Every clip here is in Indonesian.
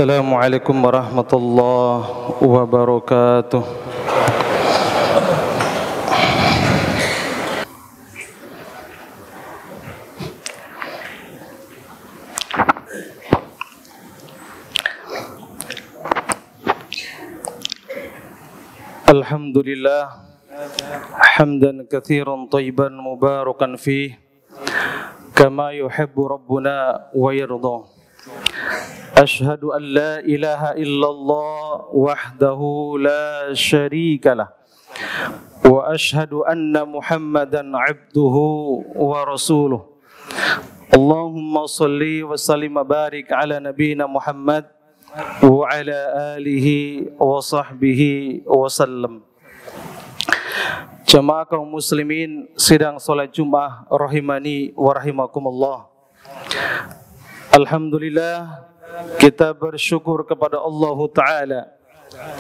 Assalamualaikum warahmatullahi wabarakatuh. Alhamdulillah hamdan katsiran thayyiban mubarakan fih kama yuhibbu rabbuna wa yarda. Ashhadu an la ilaha illallah wahdahu la syarika lah wa ashhadu anna Muhammadan abduhu wa rasuluh. Allahumma salli wa sallim wa barik ala nabiyyina Muhammad wa ala alihi wa sahbihi wa sallam. Jamaah kaum muslimin sidang salat Jumat rahimani wa rahimakumullah. Alhamdulillah, kita bersyukur kepada Allah Ta'ala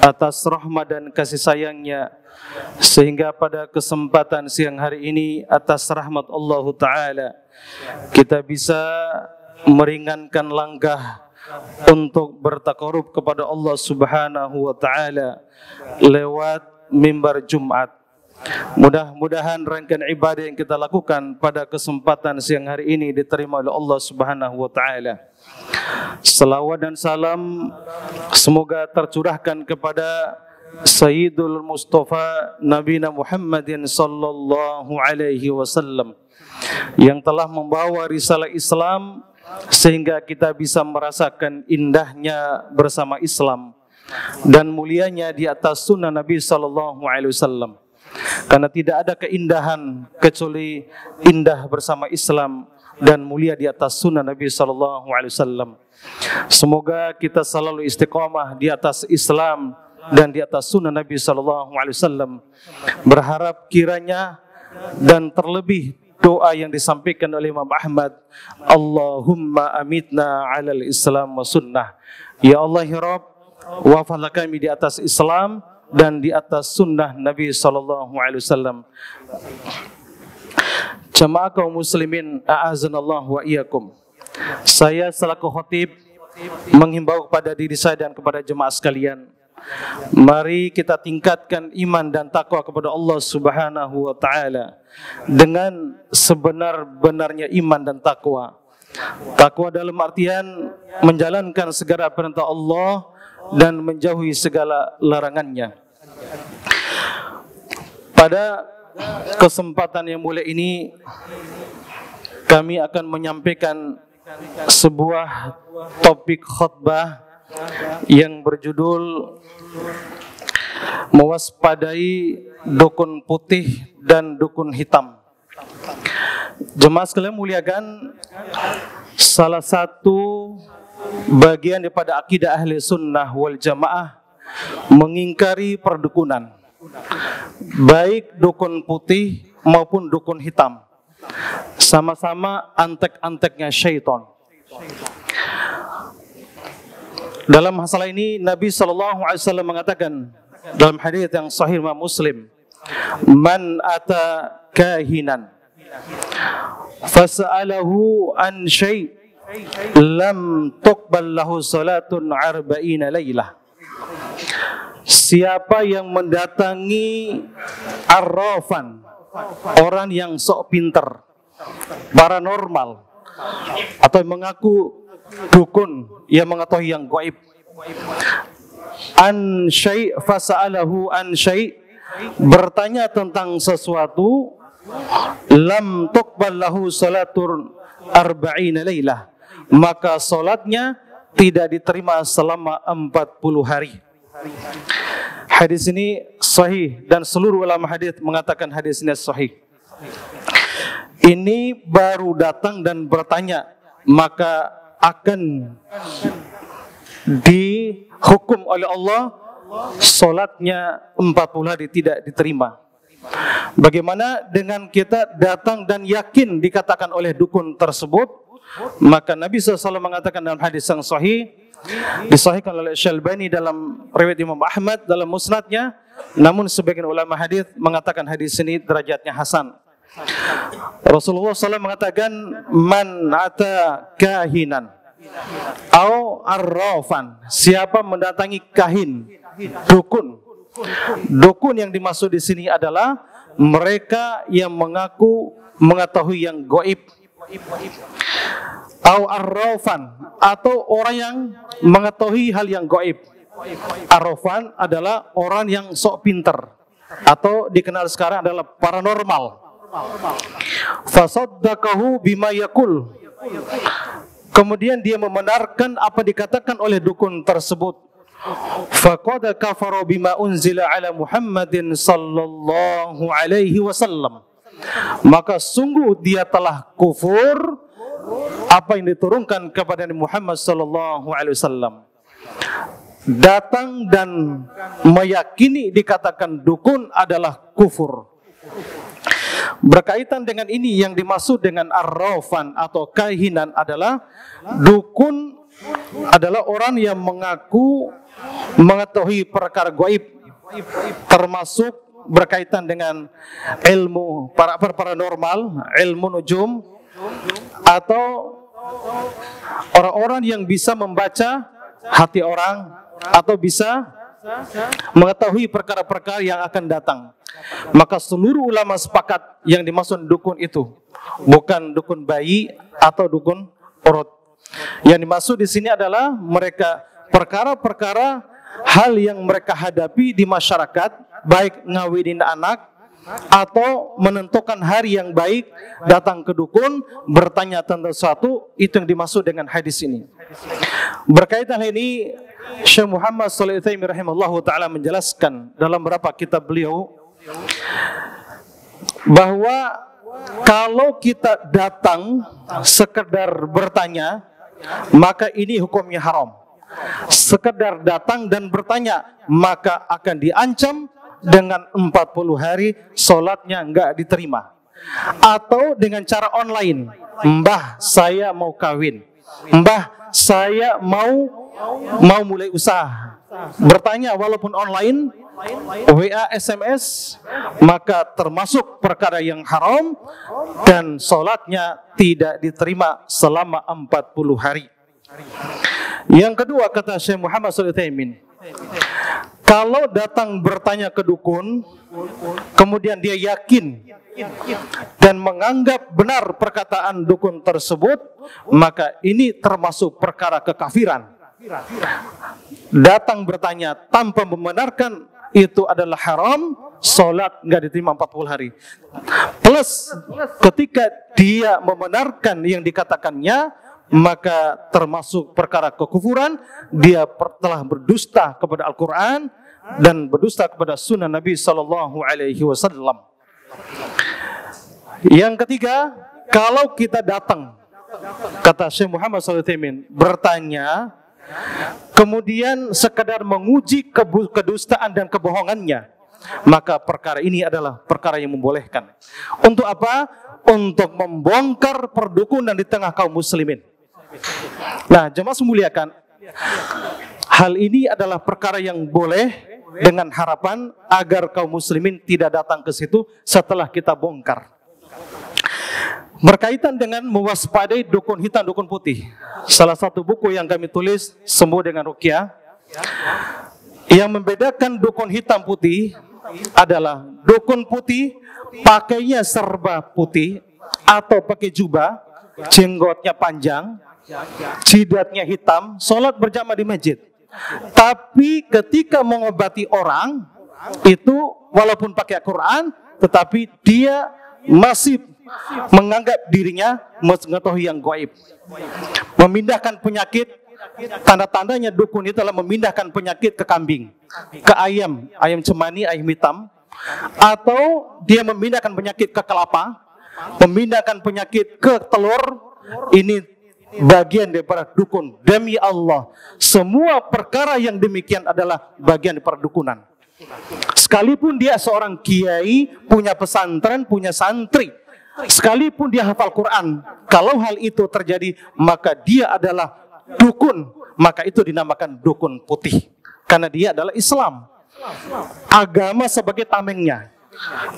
atas rahmat dan kasih sayangnya, sehingga pada kesempatan siang hari ini atas rahmat Allah Ta'ala kita bisa meringankan langkah untuk bertakarub kepada Allah Subhanahu wa Ta'ala lewat mimbar Jumat. Mudah-mudahan rangkaian ibadah yang kita lakukan pada kesempatan siang hari ini diterima oleh Allah Subhanahu wa Ta'ala. Salawat dan salam semoga tercurahkan kepada Sayyidul Mustafa Nabina Muhammadin sallallahu alaihi wasallam yang telah membawa risalah Islam sehingga kita bisa merasakan indahnya bersama Islam dan mulianya di atas sunnah Nabi sallallahu alaihi wasallam. Karena tidak ada keindahan kecuali indah bersama Islam dan mulia di atas sunnah Nabi sallallahu alaihi wasallam. Semoga kita selalu istiqamah di atas Islam dan di atas sunnah Nabi sallallahu alaihi wasallam. Berharap kiranya dan terlebih doa yang disampaikan oleh Imam Ahmad, Allahumma amitna alal Islam wa sunnah. Ya Allah ya Rabb, wafatlah kami di atas Islam dan di atas sunnah Nabi sallallahu alaihi wasallam. Jamaah kaum muslimin, a'azanallah wa iyyakum. Saya selaku khatib menghimbau kepada diri saya dan kepada jemaah sekalian, mari kita tingkatkan iman dan takwa kepada Allah Subhanahu wa Ta'ala dengan sebenar-benarnya iman dan takwa. Takwa dalam artian menjalankan segala perintah Allah dan menjauhi segala larangannya. Pada kesempatan yang mulia ini kami akan menyampaikan sebuah topik khutbah yang berjudul mewaspadai dukun putih dan dukun hitam. Jemaah sekalian muliakan, salah satu bagian daripada akidah ahli sunnah wal jamaah mengingkari perdukunan, baik dukun putih maupun dukun hitam, sama-sama antek-anteknya syaitan. Dalam masalah ini Nabi SAW mengatakan dalam hadis yang sahih Imam Muslim, man ata kahinan fas'alahu an syai' lam tuqbal lahu salatun arba'ina laylah. Siapa yang mendatangi arrafan, orang yang sok pinter, paranormal, atau mengaku dukun yang mengetahui yang gaib, an syai' fasa'alahu an syai', bertanya tentang sesuatu, lam tuqbal lahu salatun arba'ina laylah, maka salatnya tidak diterima selama 40 hari. Hadis ini sahih dan seluruh ulama hadis mengatakan hadis ini sahih. Ini baru datang dan bertanya, maka akan dihukum oleh Allah salatnya 40 hari tidak diterima. Bagaimana dengan kita datang dan yakin dikatakan oleh dukun tersebut? Maka Nabi SAW mengatakan dalam hadis yang sahih, disahihkan oleh Syalbani dalam riwayat Imam Ahmad dalam musnadnya, namun sebagian ulama hadis mengatakan hadis ini derajatnya hasan. Rasulullah SAW mengatakan, man ata kahinan, au arrafan, siapa mendatangi kahin, dukun. Dukun yang dimaksud di sini adalah mereka yang mengaku mengetahui yang gaib. Au arrafan, atau orang yang mengetahui hal yang gaib. Arrafan adalah orang yang sok pinter atau dikenal sekarang adalah paranormal. Fasaddaqahu bima yaqul, kemudian dia membenarkan apa dikatakan oleh dukun tersebut. Faqad kafara bima unzila ala Muhammadin sallallahu alaihi wasallam, maka sungguh dia telah kufur apa yang diturunkan kepada Muhammad sallallahu alaihi wasallam. Datang dan meyakini dikatakan dukun adalah kufur. Berkaitan dengan ini, yang dimaksud dengan arrafan atau kahinan adalah dukun adalah orang yang mengaku mengetahui perkara gaib, termasuk berkaitan dengan ilmu paranormal, ilmu nujum, atau orang-orang yang bisa membaca hati orang atau bisa mengetahui perkara-perkara yang akan datang. Maka seluruh ulama sepakat yang dimaksud dukun itu bukan dukun bayi atau dukun urut. Yang dimaksud di sini adalah mereka perkara-perkara hal yang mereka hadapi di masyarakat, baik ngawinin anak atau menentukan hari yang baik, datang ke dukun bertanya tentang sesuatu, itu yang dimaksud dengan hadis ini. Berkaitan ini, Syekh Muhammad Shalih Al-Utsaimin rahimahullahu taala menjelaskan dalam beberapa kitab beliau bahwa kalau kita datang sekedar bertanya, maka ini hukumnya haram. Sekedar datang dan bertanya, maka akan diancam dengan 40 hari sholatnya enggak diterima. Atau dengan cara online, mbah saya mau kawin, mbah saya mau mulai usaha, bertanya walaupun online, WA, SMS, maka termasuk perkara yang haram dan sholatnya tidak diterima selama 40 hari. Yang kedua, kata Syekh Muhammad Shalih Al-Utsaimin, kalau datang bertanya ke dukun, kemudian dia yakin dan menganggap benar perkataan dukun tersebut, maka ini termasuk perkara kekafiran. Datang bertanya tanpa membenarkan itu adalah haram, sholat nggak diterima 40 hari. Plus ketika dia membenarkan yang dikatakannya, maka termasuk perkara kekufuran. Dia telah berdusta kepada Al-Quran dan berdusta kepada sunnah Nabi Sallallahu Alaihi Wasallam. Yang ketiga, kalau kita datang, kata Syekh Muhammad Shalih Al-Utsaimin, bertanya, kemudian sekadar menguji kedustaan dan kebohongannya, maka perkara ini adalah perkara yang membolehkan. Untuk apa? Untuk membongkar perdukunan di tengah kaum muslimin. Nah, jemaah semuliakan, hal ini adalah perkara yang boleh dengan harapan agar kaum muslimin tidak datang ke situ setelah kita bongkar. Berkaitan dengan mewaspadai dukun hitam, dukun putih, salah satu buku yang kami tulis, Sembuh dengan Ruqyah, yang membedakan dukun hitam putih adalah dukun putih pakainya serba putih atau pakai jubah, jenggotnya panjang, jidatnya hitam, sholat berjamaah di masjid. Tapi ketika mengobati orang itu walaupun pakai Al-Quran, tetapi dia masih menganggap dirinya mengetahui yang gaib. Memindahkan penyakit, tanda-tandanya dukun itu adalah memindahkan penyakit ke kambing, ke ayam cemani, ayam hitam, atau dia memindahkan penyakit ke kelapa, memindahkan penyakit ke telur. Ini bagian daripada dukun. Demi Allah, semua perkara yang demikian adalah bagian daripada dukunan. Sekalipun dia seorang kiai, punya pesantren, punya santri, sekalipun dia hafal Quran, kalau hal itu terjadi, maka dia adalah dukun. Maka itu dinamakan dukun putih, karena dia adalah Islam, agama sebagai tamengnya.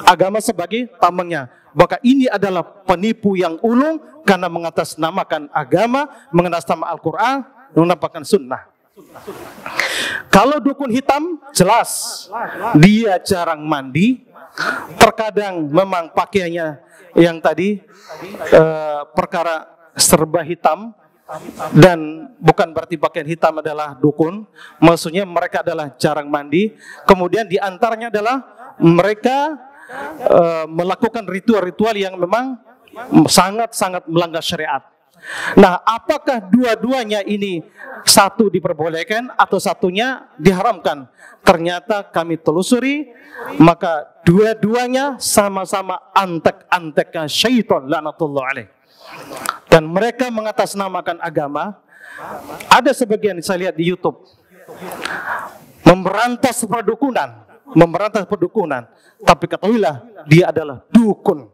agama sebagai tambangnya. Maka ini adalah penipu yang ulung karena mengatasnamakan agama, mengatasnamakan Al-Quran, menampakkan sunnah. Kalau dukun hitam, jelas dia jarang mandi, terkadang memang pakaiannya yang tadi perkara serba hitam, dan bukan berarti pakaian hitam adalah dukun. Maksudnya mereka adalah jarang mandi. Kemudian di antaranya adalah mereka melakukan ritual-ritual yang memang sangat-sangat melanggar syariat. Nah, apakah dua-duanya ini satu diperbolehkan atau satunya diharamkan? Ternyata kami telusuri, maka dua-duanya sama-sama antek-anteknya syaitan laknatullah alaih. Dan mereka mengatasnamakan agama. Ada sebagian saya lihat di YouTube memberantas perdukunan, tapi ketahuilah dia adalah dukun.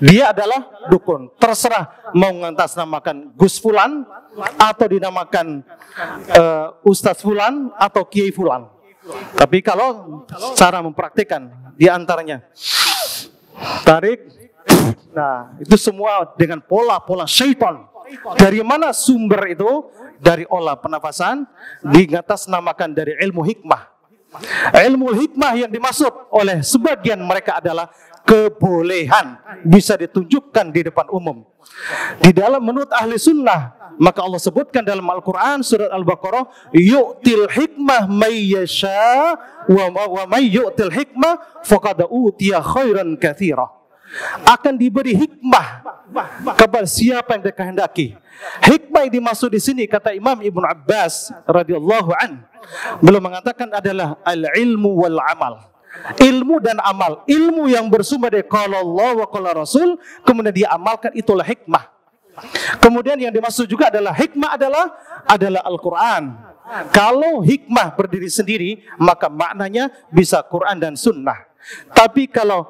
Dia adalah dukun. Terserah mau mengatasnamakan Gus Fulan atau dinamakan Ustadz Fulan atau Kiai Fulan. Tapi kalau cara mempraktikkan di antaranya tarik, nah itu semua dengan pola-pola syaitan. Dari mana sumber itu? Dari olah pernafasan, diatasnamakan dari ilmu hikmah. Ilmu hikmah yang dimaksud oleh sebagian mereka adalah kebolehan, bisa ditunjukkan di depan umum. Di dalam menurut ahli sunnah, maka Allah sebutkan dalam Al-Quran surat Al-Baqarah, yu'til hikmah may yasha wa may yu'til hikmah faqad utiya khairan katsira. Akan diberi hikmah kepada siapa yang dikehendaki. Hikmah yang dimaksud di sini kata Imam Ibnu Abbas radhiyallahu an, beliau mengatakan adalah al-ilmu wal amal. Ilmu dan amal. Ilmu yang bersumber dari qala Allah wa qala Rasul, kemudian diamalkan, itulah hikmah. Kemudian yang dimaksud juga adalah hikmah adalah Al-Quran. Kalau hikmah berdiri sendiri, maka maknanya bisa Quran dan sunnah. Tapi kalau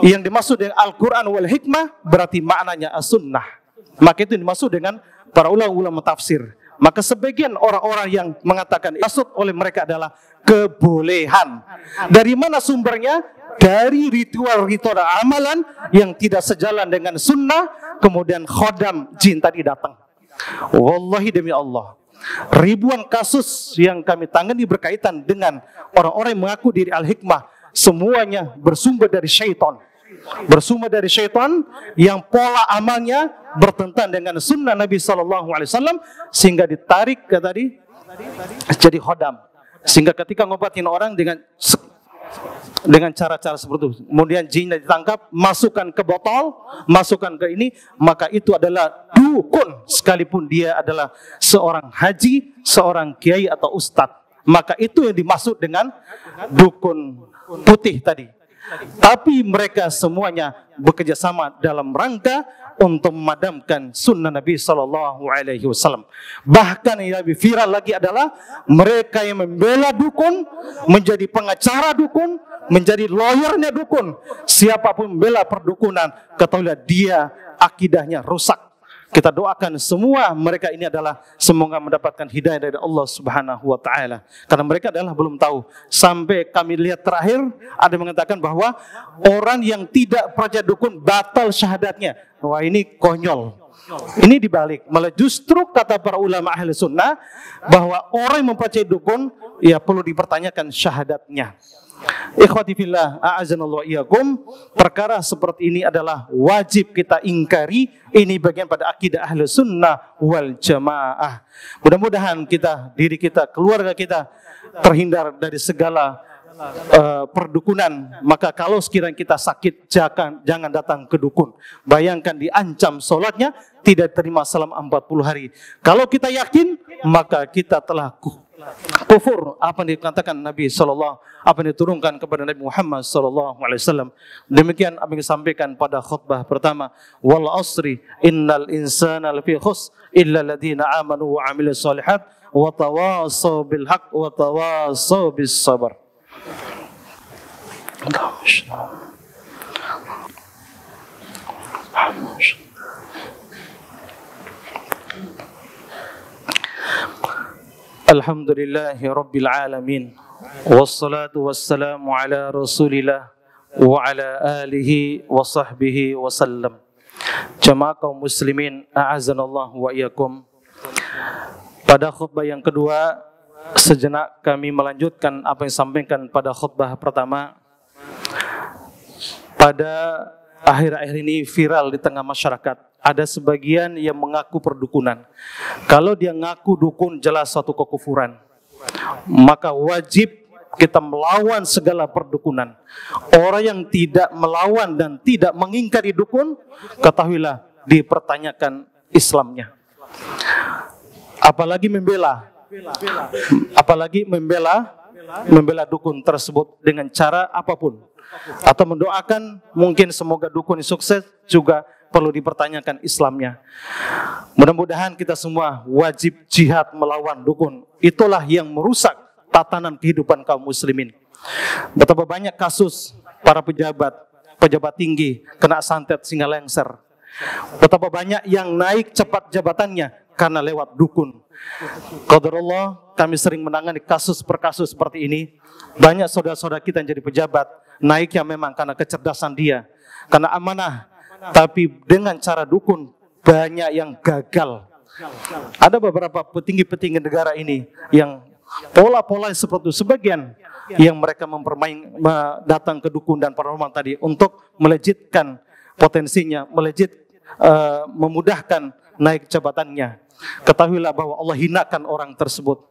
yang dimaksud dengan Al-Quran wal hikmah, berarti maknanya as-sunnah. Maka itu dimaksud dengan para ulama tafsir. Maka sebagian orang-orang yang mengatakan maksud oleh mereka adalah kebolehan. Dari mana sumbernya? Dari ritual-ritual amalan yang tidak sejalan dengan sunnah. Kemudian khodam jin tadi datang. Wallahi demi Allah, ribuan kasus yang kami tangani berkaitan dengan orang-orang yang mengaku diri al-hikmah, semuanya bersumber dari syaitan. Bersumber dari syaitan yang pola amalnya bertentangan dengan sunnah Nabi SAW, sehingga ditarik ke tadi jadi khodam. Sehingga ketika ngobatin orang dengan cara-cara seperti itu, kemudian jinnya ditangkap, masukkan ke botol, masukkan ke ini, maka itu adalah dukun, sekalipun dia adalah seorang haji, seorang kiai atau ustadz. Maka itu yang dimaksud dengan dukun putih tadi. Tapi mereka semuanya bekerja sama dalam rangka untuk memadamkan sunnah Nabi SAW. Bahkan yang lebih viral lagi adalah mereka yang membela dukun, menjadi pengacara dukun, menjadi lawyernya dukun. Siapapun membela perdukunan, ketahuilah dia akidahnya rusak. Kita doakan semua mereka ini adalah semoga mendapatkan hidayah dari Allah Subhanahu wa taala. Karena mereka adalah belum tahu. Sampai kami lihat terakhir ada mengatakan bahwa orang yang tidak percaya dukun batal syahadatnya. Wah, ini konyol. Ini dibalik. Malah justru kata para ulama ahli sunnah bahwa orang yang mempercayai dukun ya perlu dipertanyakan syahadatnya. Ikhwati fillah, a'azanallahu iyyakum, perkara seperti ini adalah wajib kita ingkari. Ini bagian pada akidah ahli sunnah wal jamaah. Mudah-mudahan diri kita, keluarga kita terhindar dari segala perdukunan. Maka kalau sekiranya kita sakit, jangan datang ke dukun. Bayangkan diancam sholatnya tidak terima selama 40 hari. Kalau kita yakin, maka kita telah kufur apa yang dikatakan Nabi sallallahu, apa yang diturunkan kepada Nabi Muhammad sallallahu alaihi wasallam. Demikian apa yang disampaikan pada khutbah pertama. Wal asri innal insana lafi khusr illa alladziina amanu wa 'amilus shalihat wa tawassaw bil haqq wa tawassaw bis sabr. Alhamdulillahi Rabbil Alamin. Wassalatu wassalamu ala rasulillah wa ala alihi wa sahbihi wasallam. Jamaah kaum muslimin, a'azanallah wa iyyakum. Pada khutbah yang kedua, sejenak kami melanjutkan apa yang disampaikan pada khutbah pertama. Pada akhir-akhir ini viral di tengah masyarakat, ada sebagian yang mengaku perdukunan. Kalau dia ngaku dukun, jelas suatu kekufuran. Maka wajib kita melawan segala perdukunan. Orang yang tidak melawan dan tidak mengingkari dukun, ketahuilah dipertanyakan Islamnya. Apalagi membela dukun tersebut dengan cara apapun, atau mendoakan, mungkin semoga dukun sukses, juga perlu dipertanyakan Islamnya. Mudah-mudahan kita semua wajib jihad melawan dukun. Itulah yang merusak tatanan kehidupan kaum muslimin. Betapa banyak kasus para pejabat tinggi kena santet sehingga lengser. Betapa banyak yang naik cepat jabatannya karena lewat dukun. Qadarullah, kami sering menangani kasus per kasus seperti ini. Banyak saudara-saudara kita yang jadi pejabat, naiknya memang karena kecerdasan dia, karena amanah, tapi dengan cara dukun banyak yang gagal. Ada beberapa petinggi-petinggi negara ini yang pola-pola seperti itu. Sebagian yang mereka datang ke dukun dan paranormal tadi untuk melejitkan potensinya, memudahkan naik jabatannya. Ketahuilah bahwa Allah hinakan orang tersebut.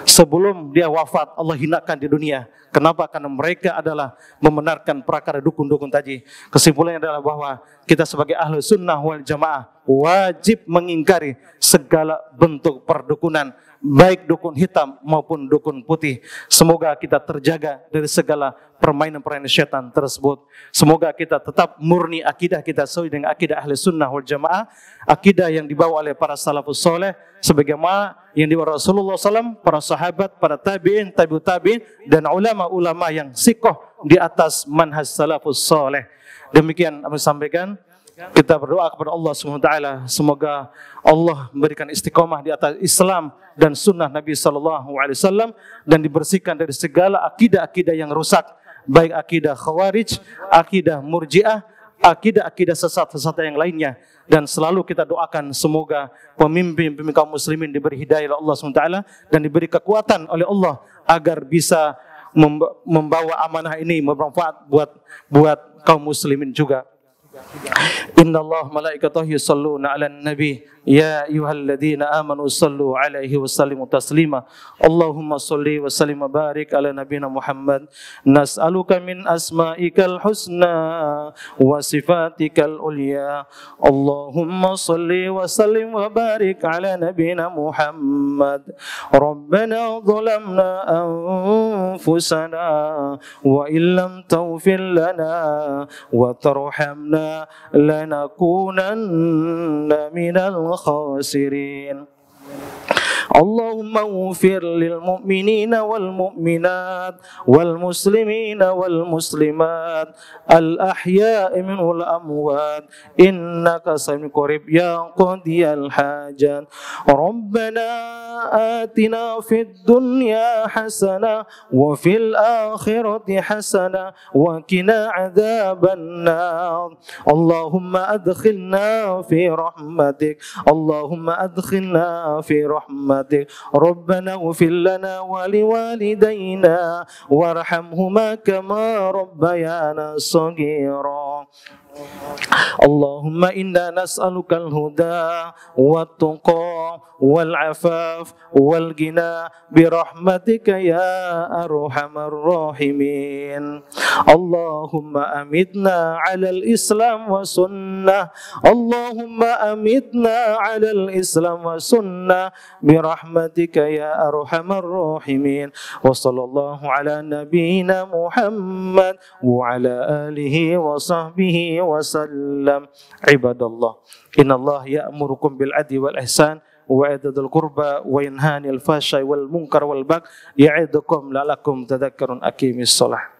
Sebelum dia wafat, Allah hinakan di dunia. Kenapa? Karena mereka adalah membenarkan prakara dukun-dukun tadi. Kesimpulannya adalah bahwa kita sebagai ahlu sunnah wal jamaah wajib mengingkari segala bentuk perdukunan, baik dukun hitam maupun dukun putih. Semoga kita terjaga dari segala permainan-permainan syaitan tersebut. Semoga kita tetap murni akidah kita sesuai dengan akidah ahli sunnah wal jamaah, akidah yang dibawa oleh para salafus soleh, sebagaimana yang dibawa Rasulullah SAW, para sahabat, para tabi'in, tabi'ut tabi'in, dan ulama-ulama yang sikoh di atas manhaj salafus soleh. Demikian kami sampaikan. Kita berdoa kepada Allah SWT, semoga Allah memberikan istiqomah di atas Islam dan sunnah Nabi SAW, dan dibersihkan dari segala akidah-akidah yang rusak, baik akidah khawarij, akidah murji'ah, akidah-akidah sesat-sesat yang lainnya. Dan selalu kita doakan semoga pemimpin-pemimpin kaum muslimin diberi hidayah oleh Allah SWT dan diberi kekuatan oleh Allah agar bisa membawa amanah ini bermanfaat buat kaum muslimin juga. Inna Allah malaikatahu yusalluna ala nabi ya ayyuhalladzina amanu sallu alaihi wa sallimu taslima. Allahumma salli wa sallim wa barik ala nabiyina Muhammad. Nas'aluka min asma'ikal husna wa sifatikal ulya. Allahumma salli wa sallim wa barik ala nabiyina Muhammad. Rabbana zalamna anfusana wa illam taghfir lana wa tarhamna lanakunanna minal khasirin. Allahumma ighfir lil mu'minina wal mu'minat wal muslimina wal muslimat al ahya'i minhum wal amwat innaka sami'un qarib ya qadiyal hajat. Rabbana atina fid dunya hasanah wa fil akhirati hasanah wa qina adzaban nar. Allahumma adkhilna fi rahmatik. Allahumma adkhilna fi rahmatik. ربنا اغفر لنا ولوالدينا وارحمهما كما ربيانا صغيرا. اللهم إنا نسألك الهدى والتقى والعفاف والغنى برحمتك يا أرحم الراحمين. اللهم أمتنا على الإسلام والسنة. اللهم أمتنا على الإسلام والسنة برحمتك يا أرحم الراحمين. وصلى الله على نبينا محمد وعلى آله وصحبه وسلم. عباد الله إن الله يأمركم بالعدل والإحسان وإيتاء ذي القربى وينهى عن الفحشاء والمنكر والبغي يعظكم لعلكم تذكرون. أقيموا الصلاة.